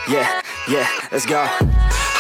Yeah, let's go.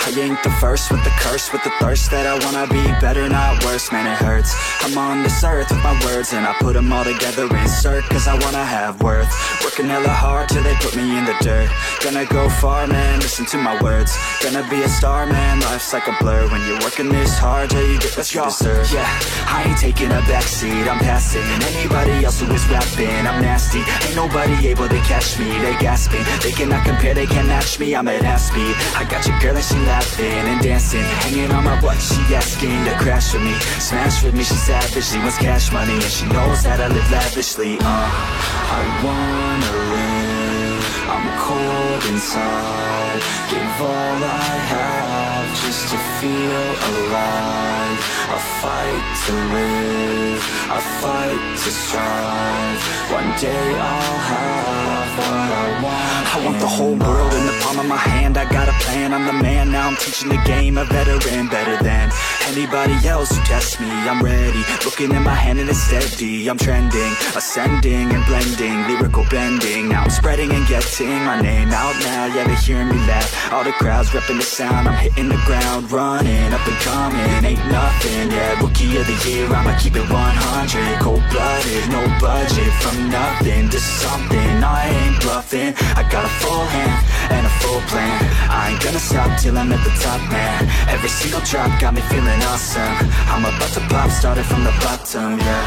I ain't the first with the curse, with the thirst that I wanna be better, not worse, man it hurts. I'm on this earth with my words and I put them all together, insert, cause I wanna have worth. Working hella hard till they put me in the dirt. Gonna go far, man, listen to my words. Gonna be a star, man, life's like a blur. When you're working this hard, yeah, you get what you deserve. Yeah, I ain't taking a backseat, I'm passing anybody else who is rapping. I'm nasty, ain't nobody able to catch me. They gasping, they cannot compare, they can't match me. I'm at half speed, I got your girl and she laughing and dancing, hanging on my butt, she asking to crash with me, smash with me, she savage, she wants cash money, and she knows that I live lavishly. I wanna live, I'm cold inside, give all I have just to feel alive. I fight to live, I fight to strive, one day I'll have what I want. I want the whole world in the palm of my hand, I got a plan, I'm the man, now I'm teaching the game, a veteran, better than anybody else who tests me. I'm ready, looking in my hand and it's steady, I'm trending, ascending and blending, lyrical bending, now I'm spreading and getting my name out now, yeah they hearing me laugh, all the crowds repping the sound, I'm hitting the ground, running, up and coming, ain't nothing, yeah, rookie of the year, I'ma keep it 100, cold-blooded, no budget, from nothing to something, I ain't bluffing, I got a full hand and a full plan, I ain't gonna stop till I'm at the top, man, every single drop got me feeling awesome, I'm about to pop, started from the bottom, yeah,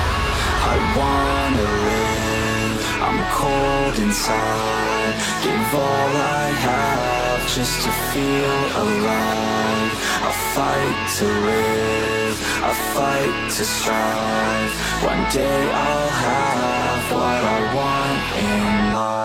I wanna live, I'm cold inside, give all I have just to feel alive, I fight to live, I fight to strive, one day I'll have what I want in life.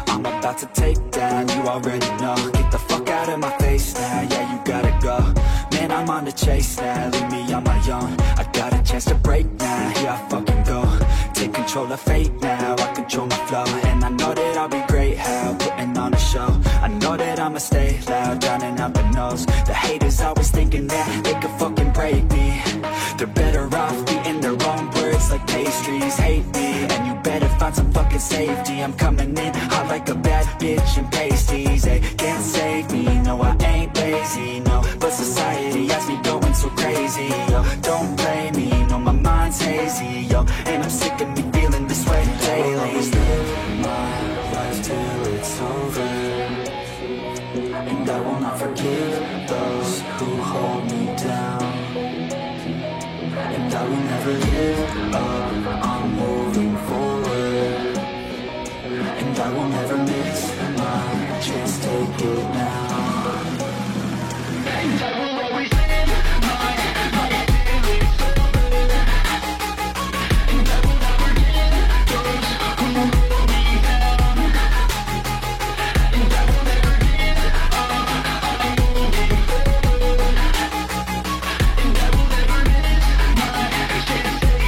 I'm about to take down, you already know. Get the fuck out of my face now, yeah you gotta go. Man I'm on the chase now, leave me on my own. I got a chance to break now, here I fucking go. Take control of fate now, I control my flow. And I know that I'll be great, how putting on a show. I know that I'ma stay loud, drowning out the nose. The haters always thinking that they could fucking break me. They're better off eating their own words like pastries. Hate me, and you better find some fucking safety. I'm coming in hot like a bad bitch and pasties. They can't save me, no I ain't lazy, no. But society has me going so crazy, yo. Don't blame me, no my mind's hazy, yo. And I'm sick of me feeling this way daily. I'll always live my life till it's over, and I will not forgive those who hold me down. And I will never give up, I'm moving forward, and I will never miss my chance, take it now. And I will always live my life till it's over, and I will never give those who hold me down. And I will never give up, I'm moving forward, and I will never miss my chance, take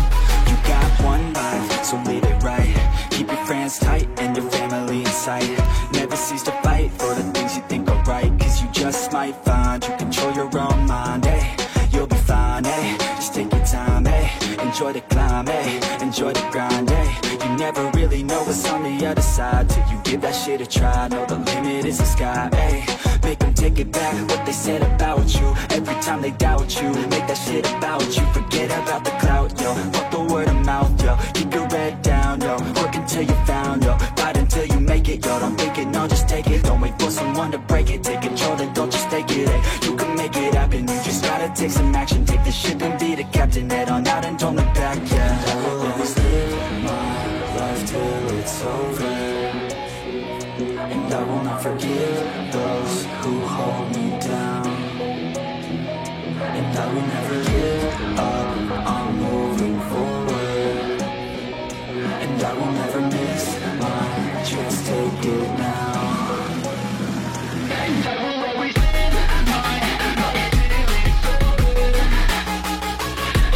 it now. You got one life, so live it right. Keep your friends tight and your family in sight. Never cease to fight for the things you think are right, cause you just might find you control your own mind, eh? You'll be fine, eh? Just take your time, eh? Enjoy the climb, eh? Enjoy the grind, eh? You never really know what's on the other side till you give that shit a try. Know the limit is the sky, eh? Make them take it back, what they said about you. Every time they doubt you, make that shit about you. Forget about the clout, yo. Fuck the word of mouth, yo. Keep your head down, yo. Work until you're found, yo. Fight until you make it, yo. Don't think it, no, just take it. Don't wait for someone to break it. Take control and don't just take it, eh? You can make it happen, you just gotta take some action. Take the ship and be the captain. Head on out and don't look back, yeah. I will always live my life till it's over, and I will not forgive those who hold me down. And I will never give up, I'm moving forward, and I will never miss my chance, take it now. And I will always live my life till it's over,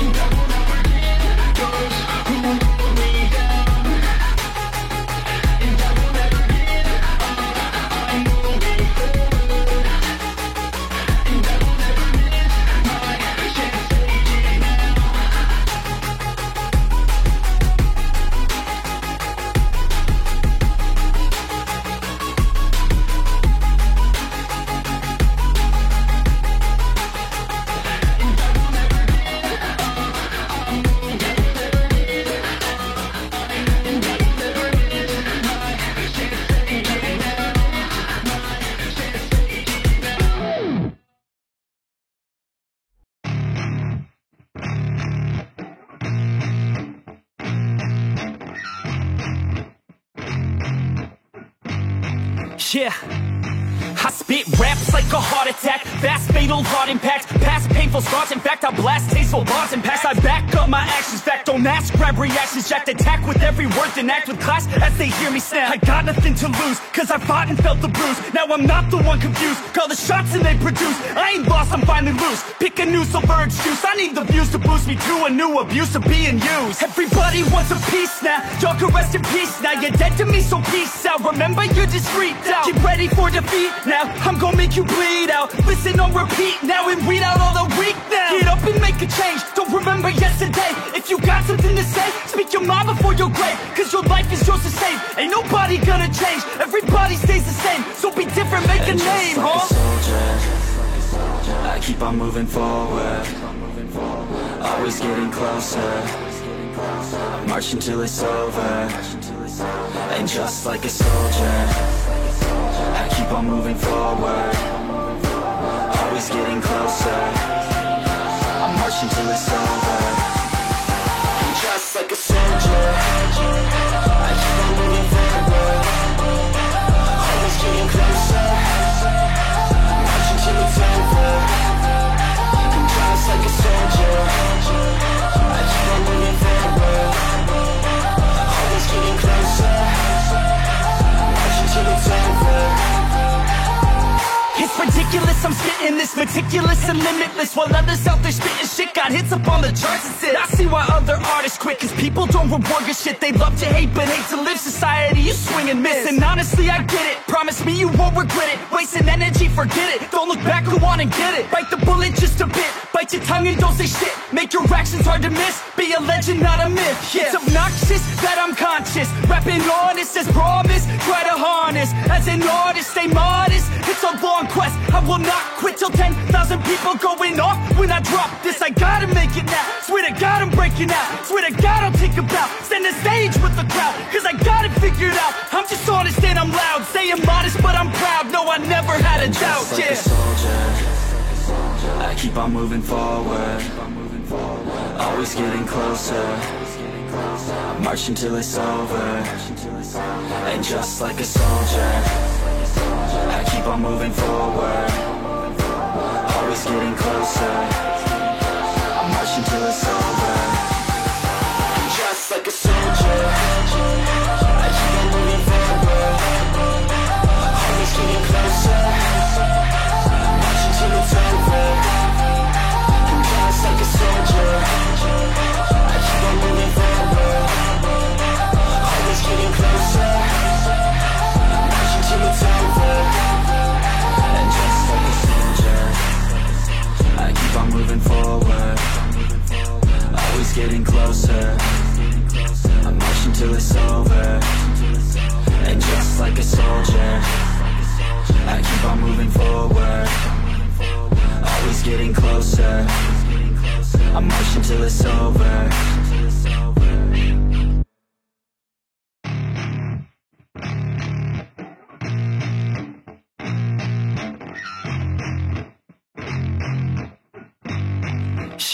and I will never give those who hold me down. Yeah, I spit raps like a heart attack, fast fatal heart impact, past painful scars. In fact, I blast tasteful bars and packs. I back up my actions, fact don't ask, grab reactions, jacked attack with every word, then act with class as they hear me snap. I got nothing to lose, cause I fought and felt the bruise. Now I'm not the one confused, call the shots and they produce. I ain't lost, I'm finally loose, pick a new silver excuse. I need the views to boost me to a new abuse of being used. Everybody wants a piece now, y'all can rest in peace now. You're dead to me, so peace out, remember you're just freaked out. Get ready for defeat now, I'm gonna make you bleed out. Listen on repeat now and weed out all the weak now. Get up and make a change, don't remember yesterday. If you got something to say, speak your mind before your grave, cause your life is yours to save. Ain't nobody gonna change, everybody stays the same. So be different, make a name, like huh? A soldier, I keep on moving forward, always getting closer. I march until it's over, and just like a soldier, I keep on moving forward, always getting closer. I march until it's over, and just like a soldier, I keep on moving forward, always getting closer. I march until it's over, and just like a soldier, I keep on moving forward, always getting closer. I march until it's over. It's ridiculous, I'm spitting this meticulous and limitless, while others out there spitting shit got hits up on the charts and shit. I see why other artists quit, cause people don't reward your shit. They love to hate but hate to live. Society, you swing and miss, and honestly I get it. Promise me you won't regret it, wasting energy, forget it. Don't look back, go on and get it. Bite the bullet just a bit, bite your tongue and don't say shit. Make your actions hard to miss, be a legend not a myth. Yeah. It's obnoxious that I'm conscious, rapping honest as promise. Try to harness, as an artist stay modest. It's a long quest, I will not quit till 10,000 people going off when I drop this. I gotta make it now, swear to God I'm breaking out. Swear to God I'll take a bow, stand the stage with the crowd, cause I got it figured out. I'm just honest and I'm loud, saying modest but I'm proud. No, I never had a doubt, Just like yeah. a soldier, I keep on moving forward, always getting closer. I march until it's over, and just like a soldier, I keep on moving forward, always getting closer. I march until it's over, and just like a soldier, I keep on moving forward, always getting closer. I march until it's over, and just like a soldier, I keep on moving forward, always getting closer. I march until it's over, and just like a soldier, I keep on moving forward, always getting closer. I march until it's over, and just like a soldier, I keep on moving forward, always getting closer. I march until it's over.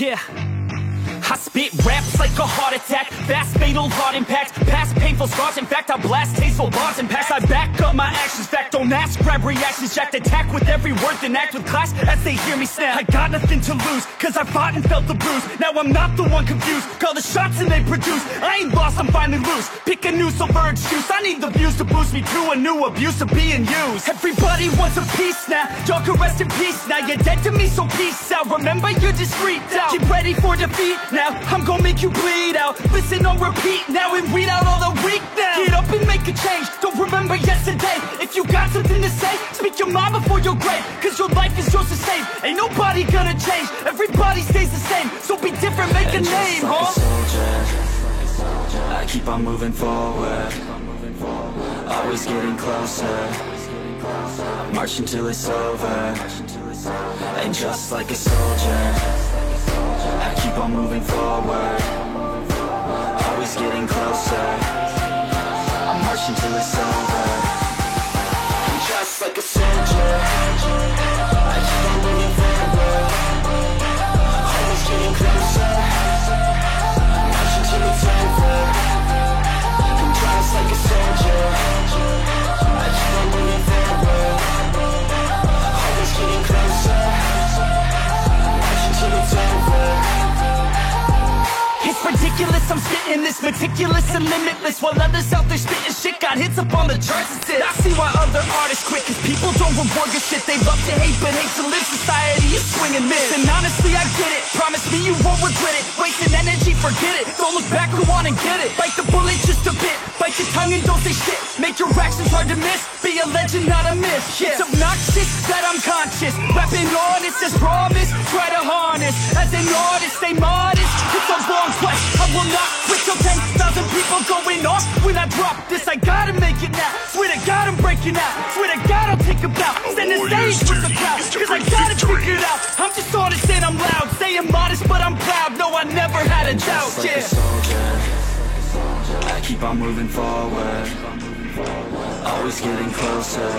Yeah, I spit raps like a heart attack, fast fatal heart impact, past painful scars. In fact, I blast tasteful bars and packs. I back up my actions, fact don't ask, grab reactions, jacked attack with every word, then act with class as they hear me snap. I got nothing to lose, cause I fought and felt the bruise. Now I'm not the one confused, call the shots and they produce. I ain't lost, I'm finally loose, pick a new silver excuse. I need the views to boost me to a new abuse of being used. Everybody wants a piece now, y'all can rest in peace now. You're dead to me, so peace out, remember you're just freaked out. Get ready for defeat now, I'm gonna make you bleed out. Listen on repeat now and weed out all the weak now. Get up and make a change, don't remember yesterday. If you got something to say, speak your mind before your grave, cause your life is yours to save. Ain't nobody gonna change, everybody stays the same. So be different, make a name, like huh? A soldier, I keep on moving forward, always getting closer. I march until it's over, and just like a soldier, I keep on moving forward, always getting closer. I march until it's over, and just like a soldier, I keep on moving forward, always getting closer. I march until it's over, and just like a soldier, I keep on moving forward. ridiculous, I'm spitting this meticulous and limitless, while others out there spitting shit got hits up on the charts and shit. I see why other artists quit, cause people don't reward your shit. They love to hate but hate to live. Society is swing and miss, and honestly I get it. Promise me you won't regret it. Wasting energy, forget it. Don't look back, go on and get it. Bite the bullet just a bit, bite your tongue and don't say shit. Make your actions hard to miss, be a legend not a myth. Yeah. It's obnoxious that I'm conscious, rapping honest as promise. Try to harness, as an artist stay modest. It's a long quest, I will not quit till 10,000 people going off. When I drop this I gotta make it now. Swear to God I'm breaking out, swear to God I'll take a bow. Stand the stage with the crowd, cause I got it figured out. I'm just honest and I'm loud, saying modest but I'm proud. No, I never had a doubt, like yeah. a soldier, I keep on moving forward, always getting closer.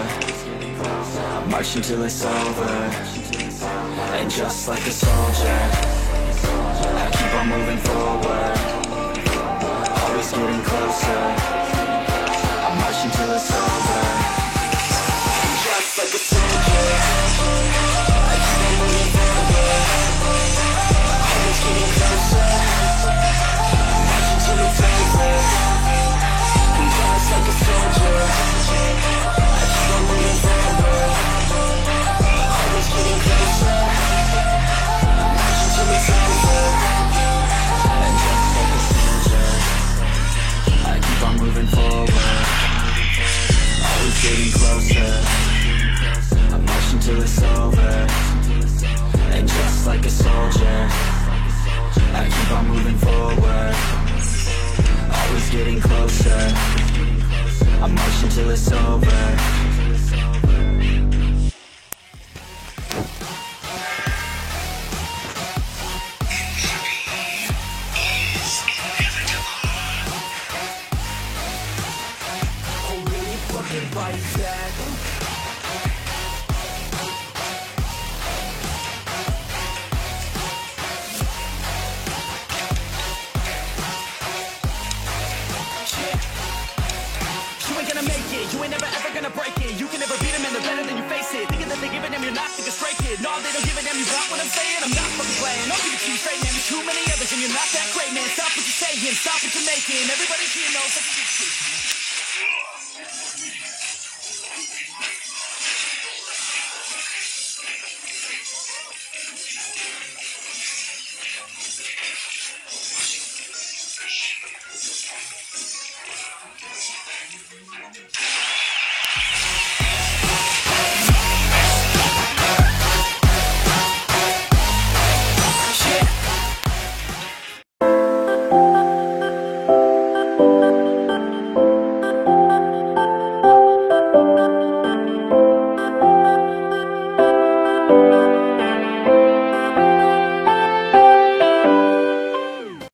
I'm marching till it's over, and just like a soldier, I keep on moving forward, always getting closer. I'm marching till it's over, and just like a soldier, I keep on moving forward, always getting closer. I'm marching till it's over, and just like a soldier, I keep on moving forward, always getting closer. I'm marching till it's over, and just like a soldier, I keep on moving forward, always getting closer. I'm marching till it's over, and just like a soldier, I keep on moving forward, always getting closer. I'm marching till it's over. You ain't never ever gonna break it. You can never beat them and they're better than you face it. Thinking that they're giving them, you're not, think a straight kid. No, they don't give a damn, you got what I'm saying. I'm not fucking playing, I'll give it to you straight, man. There's too many others and you're not that great, man. Stop what you're saying, stop what you're making. Everybody here knows that you're shit.